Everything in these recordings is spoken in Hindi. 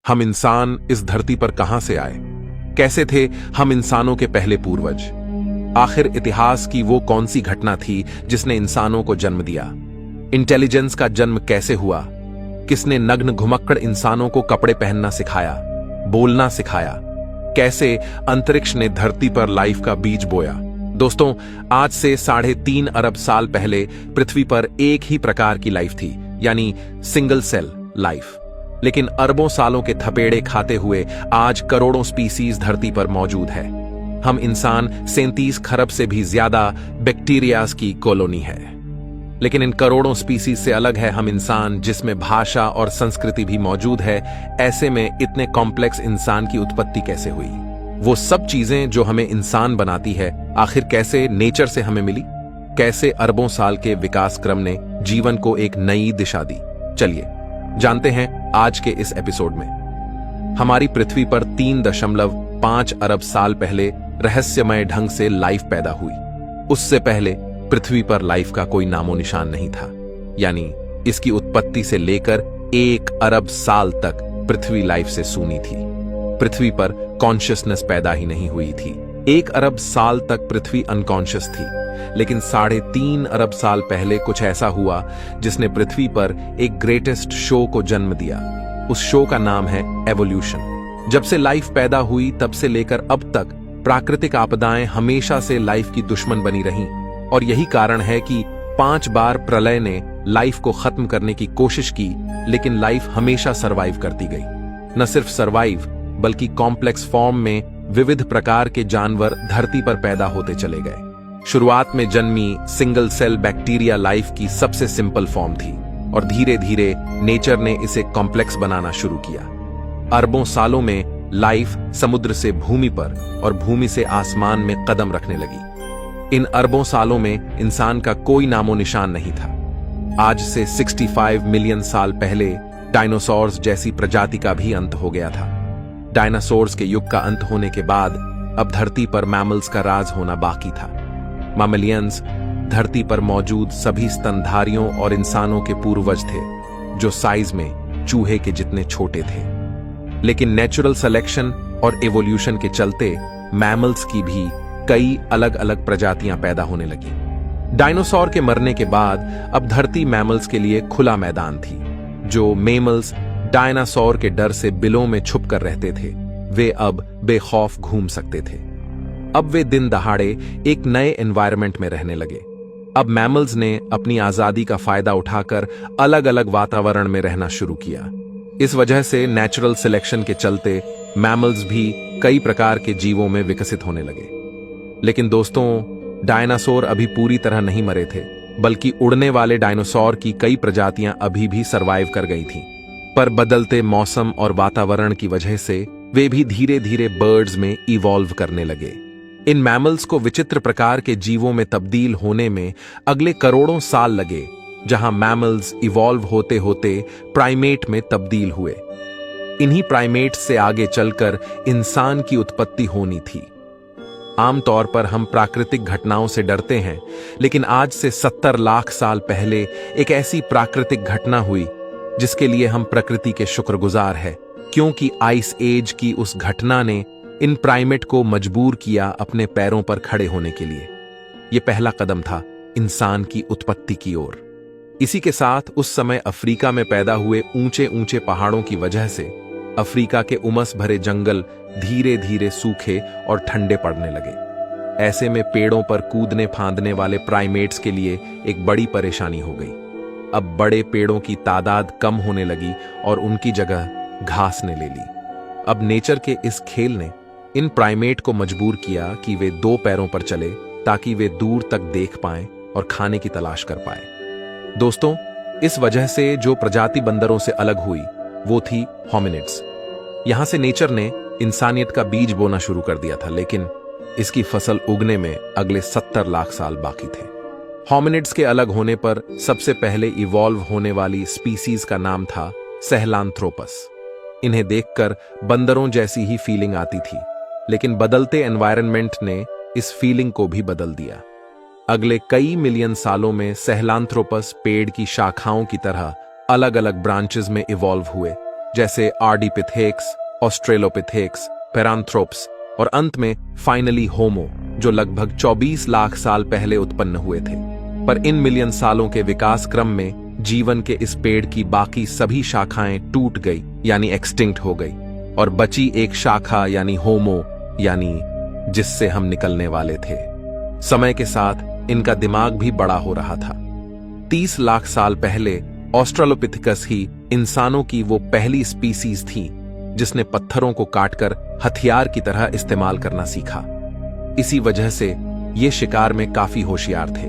हम इंसान इस धरती पर कहां से आए? कैसे थे हम इंसानों के पहले पूर्वज? आखिर इतिहास की वो कौन सी घटना थी जिसने इंसानों को जन्म दिया? इंटेलिजेंस का जन्म कैसे हुआ? किसने नग्न घुमक्कड़ इंसानों को कपड़े पहनना सिखाया, बोलना सिखाया? कैसे अंतरिक्ष ने धरती पर लाइफ का बीज बोया? दोस्तों, आज से 3.5 अरब साल पहले पृथ्वी पर एक ही प्रकार की लाइफ थी, यानी सिंगल सेल लाइफ। लेकिन अरबों सालों के थपेड़े खाते हुए आज करोड़ों स्पीसीज धरती पर मौजूद है। हम इंसान 37 खरब से भी ज्यादा बैक्टीरियाज की कॉलोनी है। लेकिन इन करोड़ों स्पीसीज से अलग है हम इंसान, जिसमें भाषा और संस्कृति भी मौजूद है। ऐसे में इतने कॉम्प्लेक्स इंसान की उत्पत्ति कैसे हुई? वो सब चीजें जो हमें इंसान बनाती है, आखिर कैसे नेचर से हमें मिली? कैसे अरबों साल के विकास क्रम ने जीवन को एक नई दिशा दी? चलिए जानते हैं आज के इस एपिसोड में। हमारी पृथ्वी पर 3.5 अरब साल पहले रहस्यमय ढंग से लाइफ पैदा हुई। उससे पहले पृथ्वी पर लाइफ का कोई नामो निशान नहीं था, यानी इसकी उत्पत्ति से लेकर 1 अरब साल तक पृथ्वी लाइफ से सूनी थी। पृथ्वी पर कॉन्शियसनेस पैदा ही नहीं हुई थी। 1 अरब साल तक पृथ्वी अनकॉन्शियस थी, लेकिन 3.5 अरब साल पहले कुछ ऐसा हुआ जिसने पृथ्वी पर एक ग्रेटेस्ट शो को जन्म दिया। उस शो का नाम है एवोल्यूशन। जब से लाइफ पैदा हुई तब से लेकर अब तक प्राकृतिक आपदाएं हमेशा से लाइफ की दुश्मन बनी रहीं, और यही कारण है कि 5 बार प्रलय ने लाइफ को खत्म करने की कोशिश की, लेकिन लाइफ हमेशा सरवाइव करती गई। न सिर्फ सरवाइव, बल्कि कॉम्प्लेक्स फॉर्म में विविध प्रकार के जानवर धरती पर पैदा होते चले गए। शुरुआत में जन्मी सिंगल सेल बैक्टीरिया लाइफ की सबसे सिंपल फॉर्म थी, और धीरे धीरे नेचर ने इसे कॉम्प्लेक्स बनाना शुरू किया। अरबों सालों में लाइफ समुद्र से भूमि पर और भूमि से आसमान में कदम रखने लगी। इन अरबों सालों में इंसान का कोई नामो निशान नहीं था। आज से 65 मिलियन साल पहले डायनासोर्स जैसी प्रजाति का भी अंत हो गया था। डायनासोर्स के युग का अंत होने के बाद अब धरती पर मैमल्स का राज होना बाकी था। मैमलियंस धरती पर मौजूद सभी स्तनधारियों और इंसानों के पूर्वज थे, जो साइज में चूहे के जितने छोटे थे। लेकिन नेचुरल सिलेक्शन और एवोल्यूशन के चलते मैमल्स की भी कई अलग अलग प्रजातियां पैदा होने लगी। डायनासोर के मरने के बाद अब धरती मैमल्स के लिए खुला मैदान थी। जो मेमल्स डायनासोर के डर से बिलों में छुप कर रहते थे, वे अब बेखौफ घूम सकते थे। अब वे दिन दहाड़े एक नए एनवायरनमेंट में रहने लगे। अब मैमल्स ने अपनी आजादी का फायदा उठाकर अलग अलग वातावरण में रहना शुरू किया। इस वजह से नेचुरल सिलेक्शन के चलते मैमल्स भी कई प्रकार के जीवों में विकसित होने लगे। लेकिन दोस्तों, डायनासोर अभी पूरी तरह नहीं मरे थे, बल्कि उड़ने वाले डायनासोर की कई प्रजातियां अभी भी सरवाइव कर गई थीं। पर बदलते मौसम और वातावरण की वजह से वे भी धीरे धीरे बर्ड्स में इवॉल्व करने लगे। इन मैमल्स को विचित्र प्रकार के जीवों में तब्दील होने में अगले करोड़ों साल लगे, जहां मैमल्स इवॉल्व होते होते प्राइमेट में तब्दील हुए। इन्हीं प्राइमेट से आगे चलकर इंसान की उत्पत्ति होनी थी। आमतौर पर हम प्राकृतिक घटनाओं से डरते हैं, लेकिन आज से 70 लाख साल पहले एक ऐसी प्राकृतिक घटना हुई जिसके लिए हम प्रकृति के शुक्रगुजार हैं, क्योंकि आइस एज की उस घटना ने इन प्राइमेट को मजबूर किया अपने पैरों पर खड़े होने के लिए। यह पहला कदम था इंसान की उत्पत्ति की ओर। इसी के साथ उस समय अफ्रीका में पैदा हुए ऊंचे ऊंचे पहाड़ों की वजह से अफ्रीका के उमस भरे जंगल धीरे धीरे सूखे और ठंडे पड़ने लगे। ऐसे में पेड़ों पर कूदने फांदने वाले प्राइमेट्स के लिए एक बड़ी परेशानी हो गई। अब बड़े पेड़ों की तादाद कम होने लगी और उनकी जगह घास ने ले ली। अब नेचर के इस खेल ने इन प्राइमेट को मजबूर किया कि वे 2 पैरों पर चले, ताकि वे दूर तक देख पाएं और खाने की तलाश कर पाएं। दोस्तों, इस वजह से जो प्रजाति बंदरों से अलग हुई वो थी होमिनिड्स। यहां से नेचर ने इंसानियत का बीज बोना शुरू कर दिया था, लेकिन इसकी फसल उगने में अगले 70 लाख साल बाकी थे। होमिनिड्स के अलग होने पर सबसे पहले इवॉल्व होने वाली स्पीसीज का नाम था सहेलांथ्रोपस। इन्हें देखकर बंदरों जैसी ही फीलिंग आती थी, लेकिन बदलते एनवायरनमेंट ने इस फीलिंग को भी बदल दिया। अगले कई मिलियन सालों में सहेलांथ्रोपस पेड़ की शाखाओं की तरह अलग अलग ब्रांचेस में इवॉल्व हुए, जैसे आर्डिपिथेक्स, ऑस्ट्रेलोपिथेक्स, पेरांथ्रोप्स और अंत में फाइनली होमो, जो लगभग 24 लाख साल पहले उत्पन्न हुए थे। पर इन मिलियन सालों के विकास क्रम में जीवन के इस पेड़ की बाकी सभी शाखाएं टूट गई यानी एक्सटिंक्ट हो गई, और बची एक शाखा यानी होमो, यानी जिससे हम निकलने वाले थे। समय के साथ इनका दिमाग भी बड़ा हो रहा था। 30 लाख साल पहले ऑस्ट्रेलोपिथेकस ही इंसानों की वो पहली स्पीसीज थी जिसने पत्थरों को काटकर हथियार की तरह इस्तेमाल करना सीखा। इसी वजह से ये शिकार में काफी होशियार थे।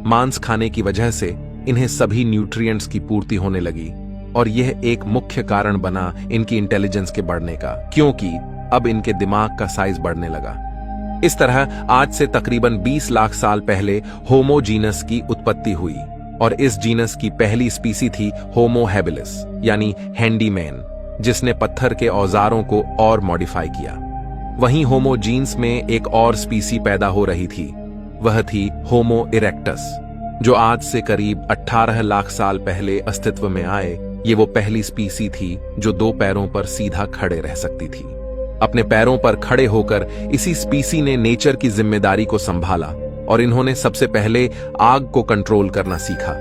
मांस खाने की वजह से इन्हें सभी न्यूट्रिएंट्स की पूर्ति होने लगी, और यह एक मुख्य कारण बना इनकी इंटेलिजेंस के बढ़ने का, क्योंकि अब इनके दिमाग का साइज बढ़ने लगा। इस तरह आज से तकरीबन 20 लाख साल पहले होमो जीनस की उत्पत्ति हुई, और इस जीनस की पहली स्पीसी थी होमो हैबिलिस यानी हैंडीमैन, जिसने पत्थर के औजारों को और मॉडिफाई किया। वहीं होमो जीन्स में एक और स्पीसी पैदा हो रही थी, वह थी होमो इरेक्टस, जो आज से करीब 18 लाख साल पहले अस्तित्व में आए। ये वो पहली स्पीसी थी जो 2 पैरों पर सीधा खड़े रह सकती थी। अपने पैरों पर खड़े होकर इसी स्पीसी ने नेचर की जिम्मेदारी को संभाला, और इन्होंने सबसे पहले आग को कंट्रोल करना सीखा।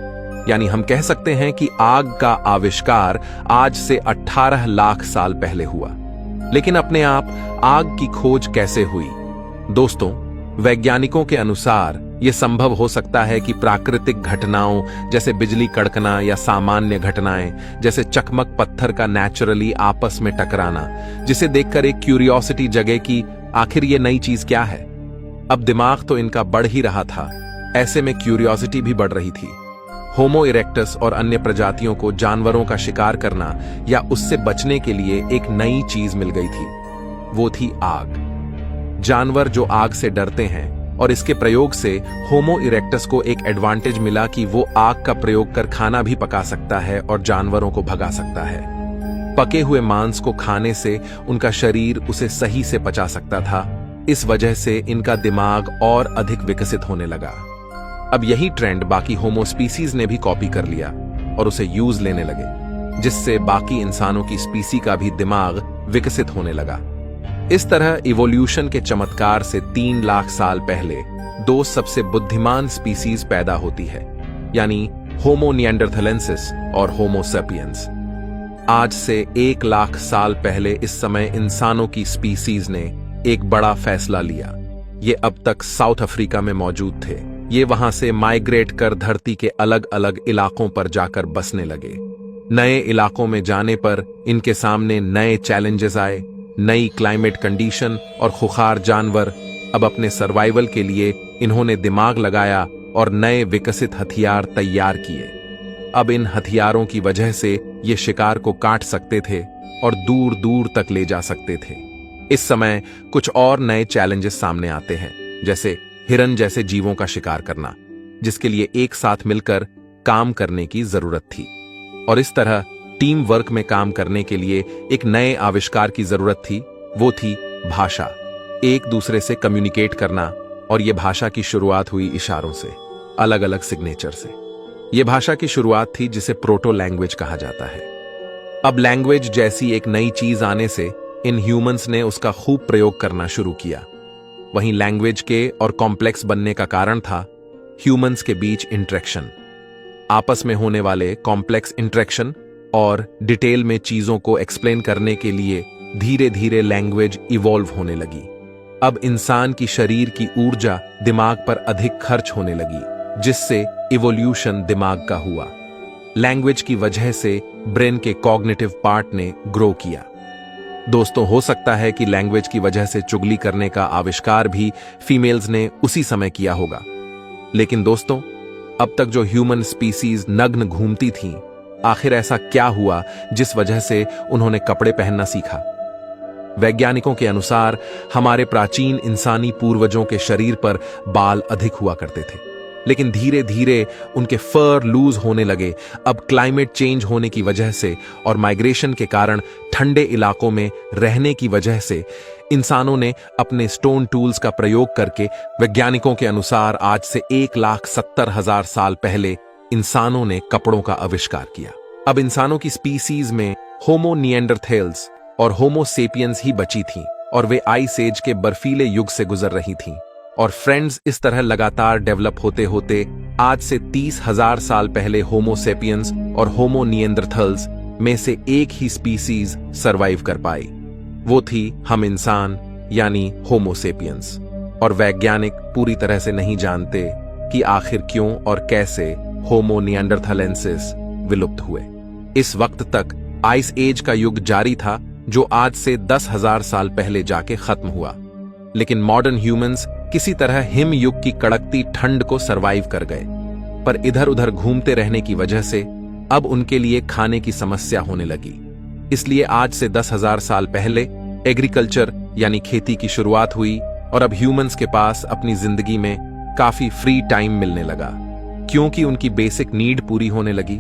यानी हम कह सकते हैं कि आग का आविष्कार आज से 18 लाख साल पहले हुआ। लेकिन अपने आप आग की खोज कैसे हुई? दोस्तों, वैज्ञानिकों के अनुसार यह संभव हो सकता है कि प्राकृतिक घटनाओं जैसे बिजली कड़कना या सामान्य घटनाएं जैसे चकमक पत्थर का नेचुरली आपस में टकराना, जिसे देखकर एक क्यूरियोसिटी जगे कि आखिर ये नई चीज क्या है। अब दिमाग तो इनका बढ़ ही रहा था, ऐसे में क्यूरियोसिटी भी बढ़ रही थी। होमो इरेक्टस और अन्य प्रजातियों को जानवरों का शिकार करना या उससे बचने के लिए एक नई चीज मिल गई थी, वो थी आग। जानवर जो आग से डरते हैं, और इसके प्रयोग से होमो इरेक्टस को एक एडवांटेज मिला कि वो आग का प्रयोग कर खाना भी पका सकता है और जानवरों को भगा सकता है। पके हुए मांस को खाने से उनका शरीर उसे सही से पचा सकता था। इस वजह से इनका दिमाग और अधिक विकसित होने लगा। अब यही ट्रेंड बाकी होमो स्पीसीज ने भी कॉपी कर लिया और उसे यूज लेने लगे, जिससे बाकी इंसानों की स्पीसी का भी दिमाग विकसित होने लगा। इस तरह इवोल्यूशन के चमत्कार से 3 लाख साल पहले 2 सबसे बुद्धिमान स्पीसीज पैदा होती है, यानी होमो निएंडरथलेंसिस और होमो सेपियंस। आज से 1 लाख साल पहले इस समय इंसानों की स्पीसीज ने एक बड़ा फैसला लिया। ये अब तक साउथ अफ्रीका में मौजूद थे। ये वहां से माइग्रेट कर धरती के अलग अलग इलाकों पर जाकर बसने लगे। नए इलाकों में जाने पर इनके सामने नए चैलेंजेस आए, नई क्लाइमेट कंडीशन और खुखार जानवर। अब अपने सर्वाइवल के लिए इन्होंने दिमाग लगाया और नए विकसित हथियार तैयार किए। अब इन हथियारों की वजह से ये शिकार को काट सकते थे और दूर दूर तक ले जा सकते थे। इस समय कुछ और नए चैलेंजेस सामने आते हैं, जैसे हिरन जैसे जीवों का शिकार करना, जिसके लिए एक साथ मिलकर काम करने की जरूरत थी। और इस तरह टीम वर्क में काम करने के लिए एक नए आविष्कार की जरूरत थी, वो थी भाषा। एक दूसरे से कम्युनिकेट करना, और यह भाषा की शुरुआत हुई इशारों से, अलग अलग सिग्नेचर से। यह भाषा की शुरुआत थी जिसे प्रोटो लैंग्वेज कहा जाता है। अब लैंग्वेज जैसी एक नई चीज आने से इन ह्यूमंस ने उसका खूब प्रयोग करना शुरू किया। वहीं लैंग्वेज के और कॉम्प्लेक्स बनने का कारण था ह्यूमंस के बीच इंटरेक्शन। आपस में होने वाले कॉम्प्लेक्स इंटरेक्शन और डिटेल में चीजों को एक्सप्लेन करने के लिए धीरे धीरे लैंग्वेज इवॉल्व होने लगी। अब इंसान की शरीर की ऊर्जा दिमाग पर अधिक खर्च होने लगी, जिससे इवोल्यूशन दिमाग का हुआ। लैंग्वेज की वजह से ब्रेन के कॉग्निटिव पार्ट ने ग्रो किया। दोस्तों, हो सकता है कि लैंग्वेज की वजह से चुगली करने का आविष्कार भी फीमेल्स ने उसी समय किया होगा। लेकिन दोस्तों, अब तक जो ह्यूमन स्पीसीज नग्न घूमती थीं, आखिर ऐसा क्या हुआ जिस वजह से उन्होंने कपड़े पहनना सीखा? वैज्ञानिकों के अनुसार हमारे प्राचीन इंसानी पूर्वजों के शरीर पर बाल अधिक हुआ करते थे, लेकिन धीरे धीरे उनके फर लूज होने लगे। अब क्लाइमेट चेंज होने की वजह से और माइग्रेशन के कारण ठंडे इलाकों में रहने की वजह से इंसानों ने अपने स्टोन टूल्स का प्रयोग करके, वैज्ञानिकों के अनुसार आज से 1,70,000 साल पहले इंसानों ने कपड़ों का आविष्कार किया। अब इंसानों की स्पीसीज में होमो निएंडरथेल्स और होमो सेपियंस ही बची थीं और वे आइस एज के बर्फीले युग से गुजर रही थीं। और फ्रेंड्स, इस तरह लगातार डेवलप होते होते आज से 30,000 साल पहले होमो सेपियंस और होमो निएंडरथल्स में से एक ही स्पीसीज सरवाइव कर पाई। वो थी हम इंसान, यानी होमो सेपियंस। और वैज्ञानिक पूरी तरह से नहीं जानते कि आखिर क्यों और कैसे होमो निएंडरथालेंसिस विलुप्त हुए। इस वक्त तक आइस एज का युग जारी था, जो आज से 10,000 साल पहले जाके खत्म हुआ। लेकिन मॉडर्न ह्यूमंस किसी तरह हिम युग की कड़कती ठंड को सरवाइव कर गए, पर इधर उधर घूमते रहने की वजह से अब उनके लिए खाने की समस्या होने लगी। इसलिए आज से 10,000 साल पहले एग्रीकल्चर यानी खेती की शुरुआत हुई और अब ह्यूमंस के पास अपनी जिंदगी में काफी फ्री टाइम मिलने लगा, क्योंकि उनकी बेसिक नीड पूरी होने लगी।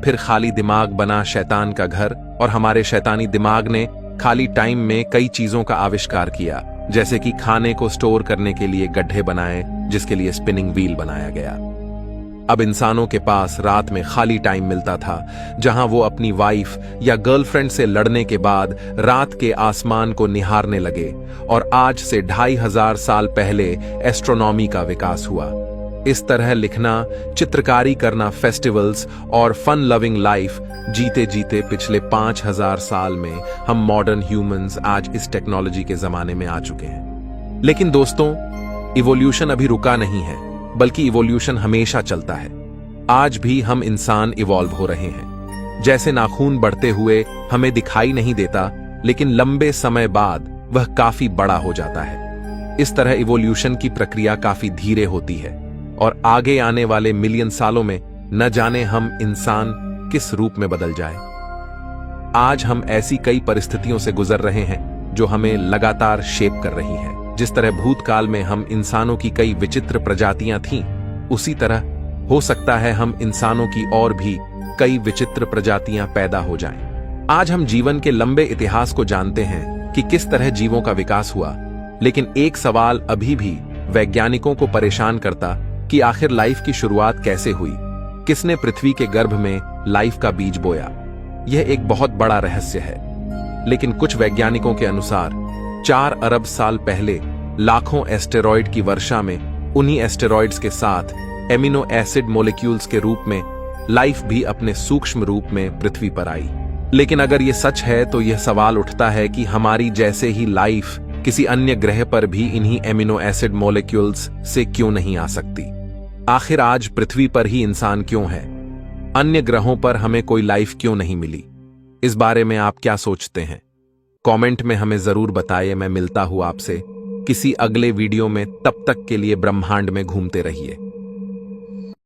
फिर खाली दिमाग बना शैतान का घर, और हमारे शैतानी दिमाग ने खाली टाइम में कई चीजों का आविष्कार किया, जैसे कि खाने को स्टोर करने के लिए गड्ढे बनाए, जिसके लिए स्पिनिंग व्हील बनाया गया। अब इंसानों के पास रात में खाली टाइम मिलता था, जहां वो अपनी वाइफ या गर्लफ्रेंड से लड़ने के बाद रात के आसमान को निहारने लगे। और आज से 2,500 साल पहले एस्ट्रोनॉमी का विकास हुआ। इस तरह लिखना, चित्रकारी करना, फेस्टिवल्स और फन लविंग लाइफ जीते जीते पिछले 5,000 साल में हम मॉडर्न ह्यूमंस आज इस टेक्नोलॉजी के जमाने में आ चुके हैं। लेकिन दोस्तों, इवोल्यूशन अभी रुका नहीं है, बल्कि इवोल्यूशन हमेशा चलता है। आज भी हम इंसान इवॉल्व हो रहे हैं। जैसे नाखून बढ़ते हुए हमें दिखाई नहीं देता, लेकिन लंबे समय बाद वह काफी बड़ा हो जाता है। इस तरह इवोल्यूशन की प्रक्रिया काफी धीरे होती है और आगे आने वाले मिलियन सालों में न जाने हम इंसान किस रूप में बदल जाए। आज हम ऐसी कई परिस्थितियों से गुजर रहे हैं जो हमें लगातार शेप कर रही हैं। जिस तरह भूतकाल में हम इंसानों की कई विचित्र प्रजातियां थीं, उसी तरह हो सकता है हम इंसानों की और भी कई विचित्र प्रजातियां पैदा हो जाएं। आज हम जीवन के लंबे इतिहास को जानते हैं कि किस तरह जीवों का विकास हुआ, लेकिन एक सवाल अभी भी वैज्ञानिकों को परेशान करता कि आखिर लाइफ की शुरुआत कैसे हुई, किसने पृथ्वी के गर्भ में लाइफ का बीज बोया। यह एक बहुत बड़ा रहस्य है। लेकिन कुछ वैज्ञानिकों के अनुसार 4 अरब साल पहले लाखों एस्टेरॉयड की वर्षा में उन्हीं एस्टेरॉयड्स के साथ एमिनो एसिड मॉलिक्यूल्स के रूप में लाइफ भी अपने सूक्ष्म रूप में पृथ्वी पर आई। लेकिन अगर यह सच है तो यह सवाल उठता है कि हमारी जैसे ही लाइफ किसी अन्य ग्रह पर भी इन्हीं एमिनो एसिड मॉलिक्यूल्स से क्यों नहीं आ सकती। आखिर आज पृथ्वी पर ही इंसान क्यों है? अन्य ग्रहों पर हमें कोई लाइफ क्यों नहीं मिली? इस बारे में आप क्या सोचते हैं? कमेंट में हमें जरूर बताइए। मैं मिलता हूं आपसे किसी अगले वीडियो में। तब तक के लिए ब्रह्मांड में घूमते रहिए।